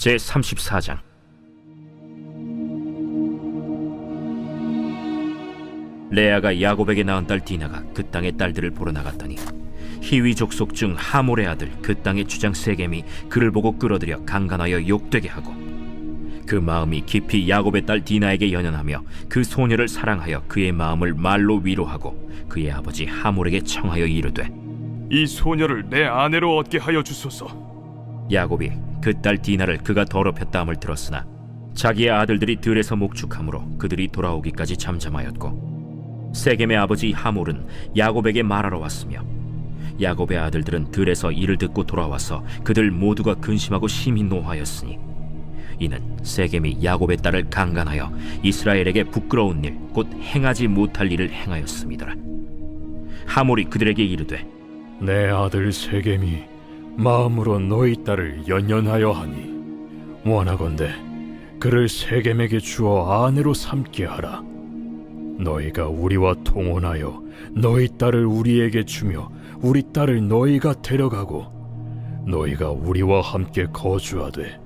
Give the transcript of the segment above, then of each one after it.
제34장. 레아가 야곱에게 낳은 딸 디나가 그 땅의 딸들을 보러 나갔더니 히위 족속 중 하몰의 아들 그 땅의 주장 세겜이 그를 보고 끌어들여 강간하여 욕되게 하고, 그 마음이 깊이 야곱의 딸 디나에게 연연하며 그 소녀를 사랑하여 그의 마음을 말로 위로하고 그의 아버지 하몰에게 청하여 이르되, 이 소녀를 내 아내로 얻게 하여 주소서. 야곱이 그 딸 디나를 그가 더럽혔다 함을 들었으나 자기의 아들들이 들에서 목축함으로 그들이 돌아오기까지 잠잠하였고, 세겜의 아버지 하몰은 야곱에게 말하러 왔으며 야곱의 아들들은 들에서 이를 듣고 돌아와서 그들 모두가 근심하고 심히 노하였으니, 이는 세겜이 야곱의 딸을 강간하여 이스라엘에게 부끄러운 일 곧 행하지 못할 일을 행하였음이더라. 하몰이 그들에게 이르되, 내 아들 세겜이 마음으로 너희 딸을 연연하여 하니 원하건대 그를 세겜에게 주어 아내로 삼게 하라. 너희가 우리와 통혼하여 너희 딸을 우리에게 주며 우리 딸을 너희가 데려가고 너희가 우리와 함께 거주하되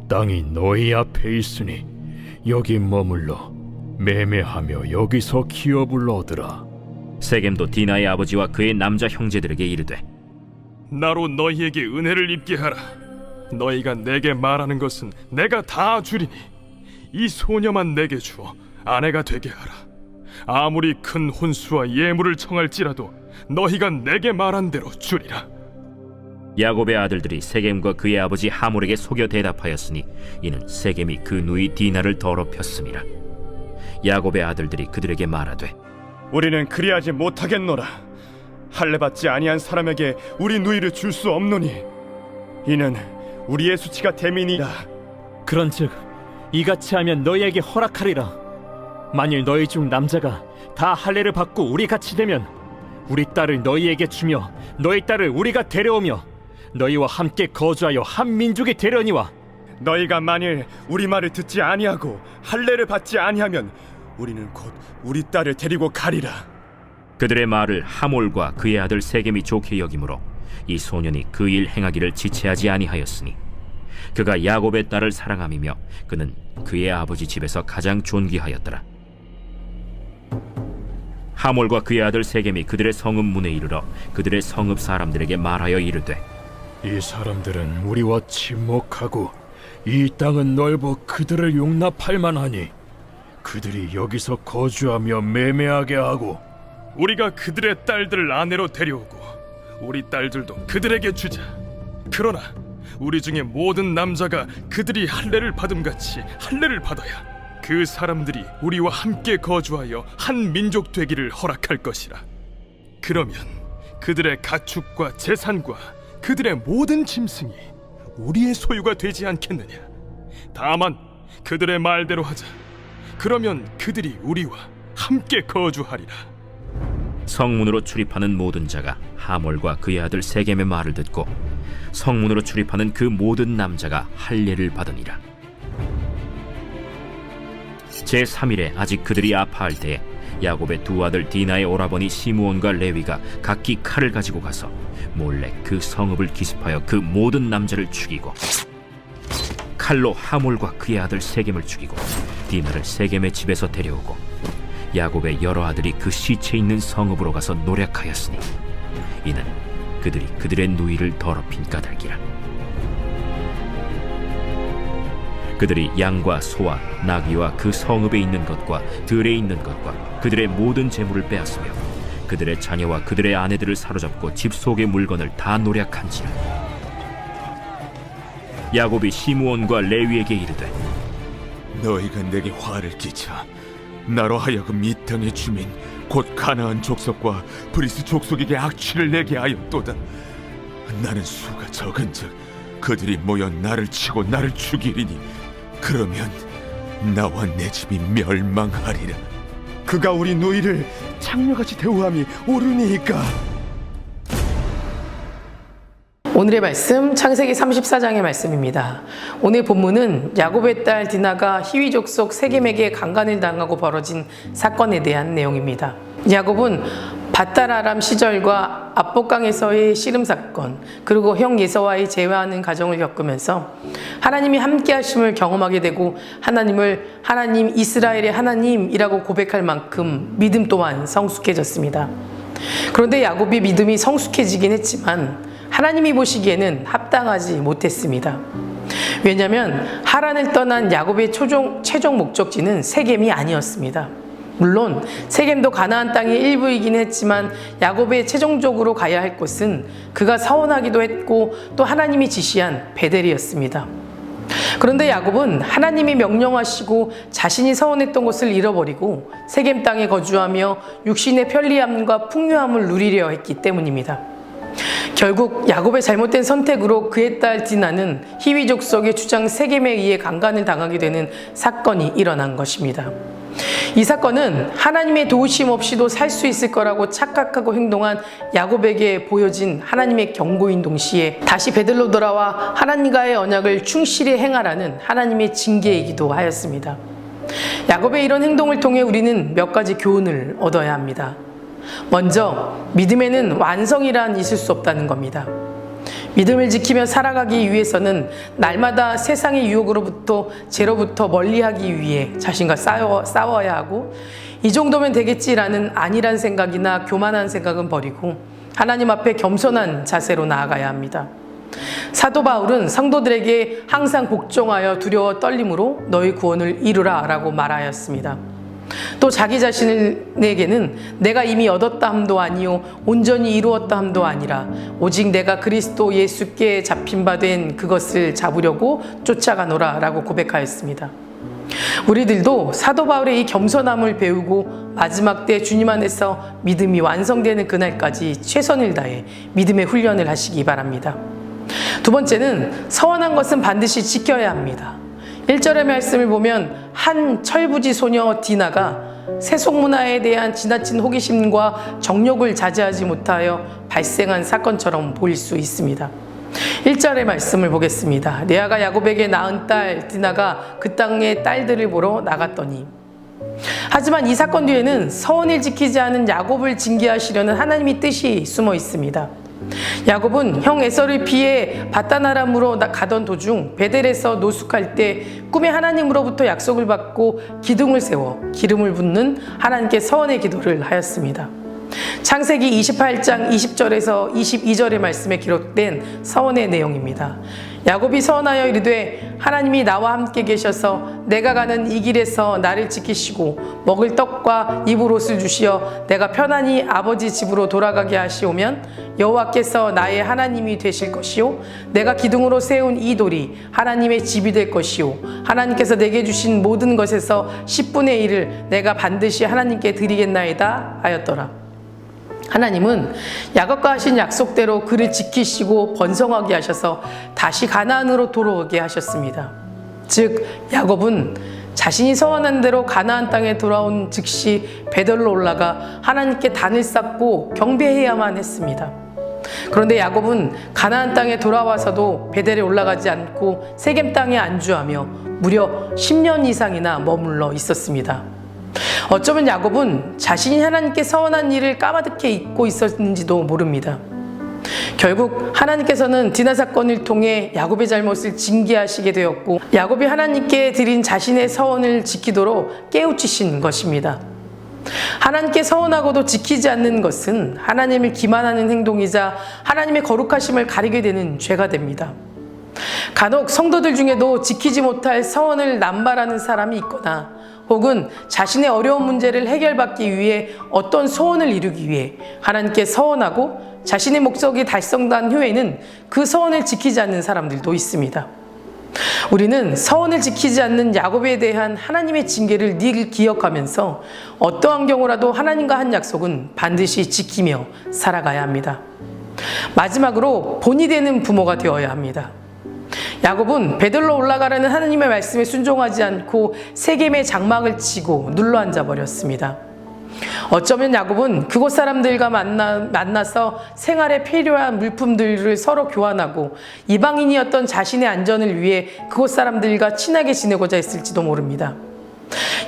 땅이 너희 앞에 있으니 여기 머물러 매매하며 여기서 기업을 얻으라. 세겜도 디나의 아버지와 그의 남자 형제들에게 이르되, 나로 너희에게 은혜를 입게 하라. 너희가 내게 말하는 것은 내가 다 주리니 이 소녀만 내게 주어 아내가 되게 하라. 아무리 큰 혼수와 예물을 청할지라도 너희가 내게 말한 대로 주리라. 야곱의 아들들이 세겜과 그의 아버지 하몰에게 속여 대답하였으니 이는 세겜이 그 누이 디나를 더럽혔음이라. 야곱의 아들들이 그들에게 말하되, 우리는 그리하지 못하겠노라. 할례 받지 아니한 사람에게 우리 누이를 줄 수 없노니 이는 우리의 수치가 됨이니라. 그런즉 이같이 하면 너희에게 허락하리라. 만일 너희 중 남자가 다 할례를 받고 우리 같이 되면 우리 딸을 너희에게 주며 너희 딸을 우리가 데려오며 너희와 함께 거주하여 한 민족이 되려니와, 너희가 만일 우리 말을 듣지 아니하고 할례를 받지 아니하면 우리는 곧 우리 딸을 데리고 가리라. 그들의 말을 하몰과 그의 아들 세겜이 좋게 여기므로 이 소년이 그 일 행하기를 지체하지 아니하였으니, 그가 야곱의 딸을 사랑함이며 그는 그의 아버지 집에서 가장 존귀하였더라. 하몰과 그의 아들 세겜이 그들의 성읍 문에 이르러 그들의 성읍 사람들에게 말하여 이르되, 이 사람들은 우리와 친목하고 이 땅은 넓어 그들을 용납할 만하니 그들이 여기서 거주하며 매매하게 하고 우리가 그들의 딸들을 아내로 데려오고 우리 딸들도 그들에게 주자. 그러나 우리 중에 모든 남자가 그들이 할례를 받음같이 할례를 받아야 그 사람들이 우리와 함께 거주하여 한 민족 되기를 허락할 것이라. 그러면 그들의 가축과 재산과 그들의 모든 짐승이 우리의 소유가 되지 않겠느냐. 다만 그들의 말대로 하자. 그러면 그들이 우리와 함께 거주하리라. 성문으로 출입하는 모든 자가 하몰과 그의 아들 세겜의 말을 듣고 성문으로 출입하는 그 모든 남자가 할례를 받으니라. 제3일에 아직 그들이 아파할 때에 야곱의 두 아들 디나의 오라버니 시므온과 레위가 각기 칼을 가지고 가서 몰래 그 성읍을 기습하여 그 모든 남자를 죽이고, 칼로 하몰과 그의 아들 세겜을 죽이고 디나를 세겜의 집에서 데려오고 야곱의 여러 아들이 그 시체 있는 성읍으로 가서 노략하였으니 이는 그들이 그들의 누이를 더럽힌 까닭이라. 그들이 양과 소와 나귀와 그 성읍에 있는 것과 들에 있는 것과 그들의 모든 재물을 빼앗으며 그들의 자녀와 그들의 아내들을 사로잡고 집 속의 물건을 다 노략한지라. 야곱이 시므온과 레위에게 이르되, 너희가 내게 화를 끼쳐 나로 하여금 이 땅의 주민 곧 가나안 족속과 브리스 족속에게 악취를 내게 하였도다. 나는 수가 적은즉 그들이 모여 나를 치고 나를 죽이리니 그러면 나와 내 집이 멸망하리라. 그가 우리 누이를 창녀같이 대우함이 옳으니까. 오늘의 말씀 창세기 34장의 말씀입니다. 오늘 본문은 야곱의 딸 디나가 히위 족속 세겜에게 강간을 당하고 벌어진 사건에 대한 내용입니다. 야곱은 밧다라람 시절과 압복강에서의 씨름 사건, 그리고 형 예서와의 재회하는 과정을 겪으면서 하나님이 함께 하심을 경험하게 되고 하나님을 하나님 이스라엘의 하나님이라고 고백할 만큼 믿음 또한 성숙해졌습니다. 그런데 야곱이 믿음이 성숙해지긴 했지만 하나님이 보시기에는 합당하지 못했습니다. 왜냐하면 하란을 떠난 야곱의 최종 목적지는 세겜이 아니었습니다. 물론 세겜도 가나안 땅의 일부이긴 했지만 야곱의 최종적으로 가야 할 곳은 그가 서원하기도 했고 또 하나님이 지시한 베델이었습니다. 그런데 야곱은 하나님이 명령하시고 자신이 서원했던 곳을 잃어버리고 세겜 땅에 거주하며 육신의 편리함과 풍요함을 누리려 했기 때문입니다. 결국 야곱의 잘못된 선택으로 그의 딸 디나는 히위 족속의 주장 세겜에 의해 강간을 당하게 되는 사건이 일어난 것입니다. 이 사건은 하나님의 도우심 없이도 살 수 있을 거라고 착각하고 행동한 야곱에게 보여진 하나님의 경고인 동시에 다시 베들로 돌아와 하나님과의 언약을 충실히 행하라는 하나님의 징계이기도 하였습니다. 야곱의 이런 행동을 통해 우리는 몇 가지 교훈을 얻어야 합니다. 먼저 믿음에는 완성이란 있을 수 없다는 겁니다. 믿음을 지키며 살아가기 위해서는 날마다 세상의 유혹으로부터 죄로부터 멀리하기 위해 자신과 싸워야 하고 이 정도면 되겠지라는 안일한 생각이나 교만한 생각은 버리고 하나님 앞에 겸손한 자세로 나아가야 합니다. 사도 바울은 성도들에게 항상 복종하여 두려워 떨림으로 너희 구원을 이루라 라고 말하였습니다. 또 자기 자신에게는 내가 이미 얻었다 함도 아니요 온전히 이루었다 함도 아니라 오직 내가 그리스도 예수께 잡힌 바 된 그것을 잡으려고 쫓아가노라 라고 고백하였습니다. 우리들도 사도 바울의 이 겸손함을 배우고 마지막 때 주님 안에서 믿음이 완성되는 그날까지 최선을 다해 믿음의 훈련을 하시기 바랍니다. 두 번째는 서원한 것은 반드시 지켜야 합니다. 1절의 말씀을 보면 한 철부지 소녀 디나가 세속 문화에 대한 지나친 호기심과 정욕을 자제하지 못하여 발생한 사건처럼 보일 수 있습니다. 1절의 말씀을 보겠습니다. 레아가 야곱에게 낳은 딸 디나가 그 땅의 딸들을 보러 나갔더니 하지만 이 사건 뒤에는 서원을 지키지 않은 야곱을 징계하시려는 하나님의 뜻이 숨어 있습니다. 야곱은 형 에서를 피해 밧다나람으로 가던 도중 베델에서 노숙할 때 꿈에 하나님으로부터 약속을 받고 기둥을 세워 기름을 붓는 하나님께 서원의 기도를 하였습니다. 창세기 28장 20절에서 22절의 말씀에 기록된 서원의 내용입니다. 야곱이 서원하여 이르되 하나님이 나와 함께 계셔서 내가 가는 이 길에서 나를 지키시고 먹을 떡과 입을 옷을 주시어 내가 편안히 아버지 집으로 돌아가게 하시오면 여호와께서 나의 하나님이 되실 것이요 내가 기둥으로 세운 이 돌이 하나님의 집이 될 것이요 하나님께서 내게 주신 모든 것에서 10분의 1을 내가 반드시 하나님께 드리겠나이다 하였더라. 하나님은 야곱과 하신 약속대로 그를 지키시고 번성하게 하셔서 다시 가나안으로 돌아오게 하셨습니다. 즉 야곱은 자신이 서원한 대로 가나안 땅에 돌아온 즉시 베델로 올라가 하나님께 단을 쌓고 경배해야만 했습니다. 그런데 야곱은 가나안 땅에 돌아와서도 베델에 올라가지 않고 세겜 땅에 안주하며 무려 10년 이상이나 머물러 있었습니다. 어쩌면 야곱은 자신이 하나님께 서원한 일을 까마득히 잊고 있었는지도 모릅니다. 결국 하나님께서는 디나 사건을 통해 야곱의 잘못을 징계하시게 되었고 야곱이 하나님께 드린 자신의 서원을 지키도록 깨우치신 것입니다. 하나님께 서원하고도 지키지 않는 것은 하나님을 기만하는 행동이자 하나님의 거룩하심을 가리게 되는 죄가 됩니다. 간혹 성도들 중에도 지키지 못할 서원을 남발하는 사람이 있거나 혹은 자신의 어려운 문제를 해결받기 위해 어떤 소원을 이루기 위해 하나님께 서원하고 자신의 목적이 달성된 후에는 그 서원을 지키지 않는 사람들도 있습니다. 우리는 서원을 지키지 않는 야곱에 대한 하나님의 징계를 늘 기억하면서 어떠한 경우라도 하나님과 한 약속은 반드시 지키며 살아가야 합니다. 마지막으로 본이 되는 부모가 되어야 합니다. 야곱은 베델로 올라가라는 하나님의 말씀에 순종하지 않고 세겜의 장막을 치고 눌러앉아 버렸습니다. 어쩌면 야곱은 그곳 사람들과 만나서 생활에 필요한 물품들을 서로 교환하고 이방인이었던 자신의 안전을 위해 그곳 사람들과 친하게 지내고자 했을지도 모릅니다.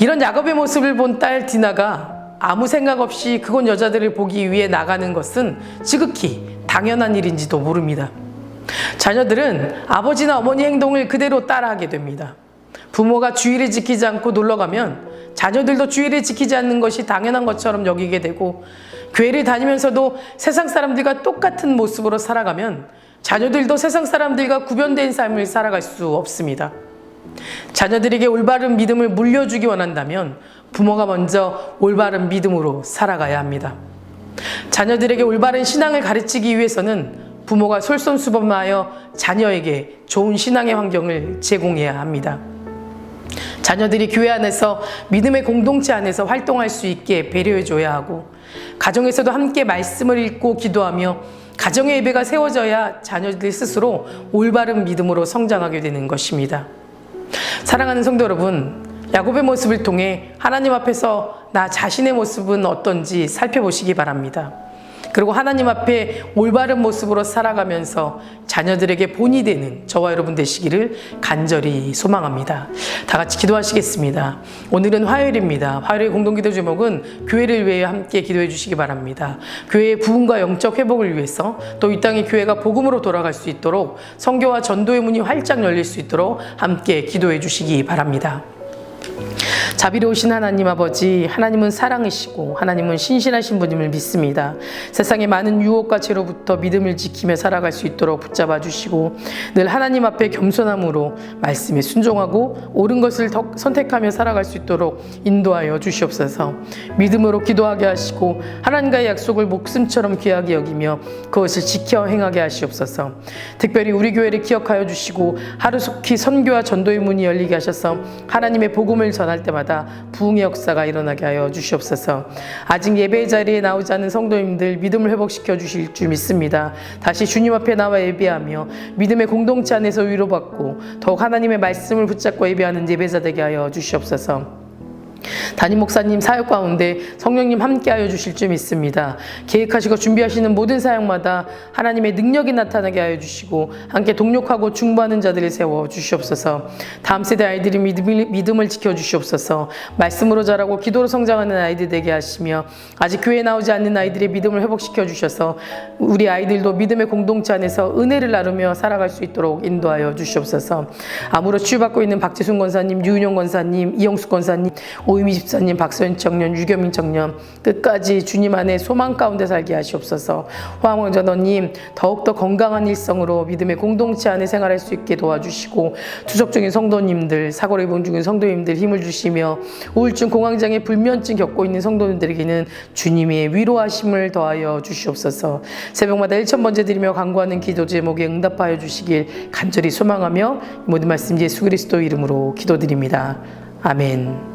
이런 야곱의 모습을 본 딸 디나가 아무 생각 없이 그곳 여자들을 보기 위해 나가는 것은 지극히 당연한 일인지도 모릅니다. 자녀들은 아버지나 어머니 행동을 그대로 따라하게 됩니다. 부모가 주의를 지키지 않고 놀러 가면 자녀들도 주의를 지키지 않는 것이 당연한 것처럼 여기게 되고, 교회를 다니면서도 세상 사람들과 똑같은 모습으로 살아가면 자녀들도 세상 사람들과 구별된 삶을 살아갈 수 없습니다. 자녀들에게 올바른 믿음을 물려주기 원한다면 부모가 먼저 올바른 믿음으로 살아가야 합니다. 자녀들에게 올바른 신앙을 가르치기 위해서는 부모가 솔선수범하여 자녀에게 좋은 신앙의 환경을 제공해야 합니다. 자녀들이 교회 안에서 믿음의 공동체 안에서 활동할 수 있게 배려해줘야 하고, 가정에서도 함께 말씀을 읽고 기도하며 가정의 예배가 세워져야 자녀들 스스로 올바른 믿음으로 성장하게 되는 것입니다. 사랑하는 성도 여러분, 야곱의 모습을 통해 하나님 앞에서 나 자신의 모습은 어떤지 살펴보시기 바랍니다. 그리고 하나님 앞에 올바른 모습으로 살아가면서 자녀들에게 본이 되는 저와 여러분 되시기를 간절히 소망합니다. 다 같이 기도하시겠습니다. 오늘은 화요일입니다. 화요일의 공동기도 제목은 교회를 위해 함께 기도해 주시기 바랍니다. 교회의 부흥과 영적 회복을 위해서, 또 이 땅의 교회가 복음으로 돌아갈 수 있도록, 선교와 전도의 문이 활짝 열릴 수 있도록 함께 기도해 주시기 바랍니다. 자비로우신 하나님 아버지, 하나님은 사랑이시고 하나님은 신실하신 분임을 믿습니다. 세상의 많은 유혹과 죄로부터 믿음을 지키며 살아갈 수 있도록 붙잡아 주시고, 늘 하나님 앞에 겸손함으로 말씀에 순종하고 옳은 것을 선택하며 살아갈 수 있도록 인도하여 주시옵소서. 믿음으로 기도하게 하시고 하나님과의 약속을 목숨처럼 귀하게 여기며 그것을 지켜 행하게 하시옵소서. 특별히 우리 교회를 기억하여 주시고 하루속히 선교와 전도의 문이 열리게 하셔서 하나님의 복음을 전할 때마다 부흥의 역사가 일어나게 하여 주시옵소서. 아직 예배 자리에 나오지 않은 성도님들 믿음을 회복시켜 주실 줄 믿습니다. 다시 주님 앞에 나와 예배하며 믿음의 공동체 안에서 위로받고 더욱 하나님의 말씀을 붙잡고 예배하는 예배자 되게 하여 주시옵소서. 담임 목사님 사역 가운데 성령님 함께하여 주실 줄 믿습니다. 계획하시고 준비하시는 모든 사역마다 하나님의 능력이 나타나게 하여 주시고 함께 동력하고 중보하는 자들을 세워 주시옵소서. 다음 세대 아이들이 믿음을 지켜 주시옵소서. 말씀으로 자라고 기도로 성장하는 아이들 되게 하시며, 아직 교회에 나오지 않는 아이들의 믿음을 회복시켜 주셔서 우리 아이들도 믿음의 공동체 안에서 은혜를 나누며 살아갈 수 있도록 인도하여 주시옵소서. 암으로 치유받고 있는 박지순 권사님, 유은영 권사님, 이영숙 권사님, 오유미 집사님, 박소연 청년, 유겸인 청년 끝까지 주님 안에 소망 가운데 살게 하시옵소서. 화왕 전도님 더욱더 건강한 일성으로 믿음의 공동체 안에 생활할 수 있게 도와주시고, 투석 중인 성도님들, 사고를 입은 중인 성도님들 힘을 주시며, 우울증, 공황장애, 불면증 겪고 있는 성도님들에게는 주님의 위로하심을 더하여 주시옵소서. 새벽마다 1000번째 드리며 간구하는 기도 제목에 응답하여 주시길 간절히 소망하며 모든 말씀 예수 그리스도 이름으로 기도드립니다. 아멘.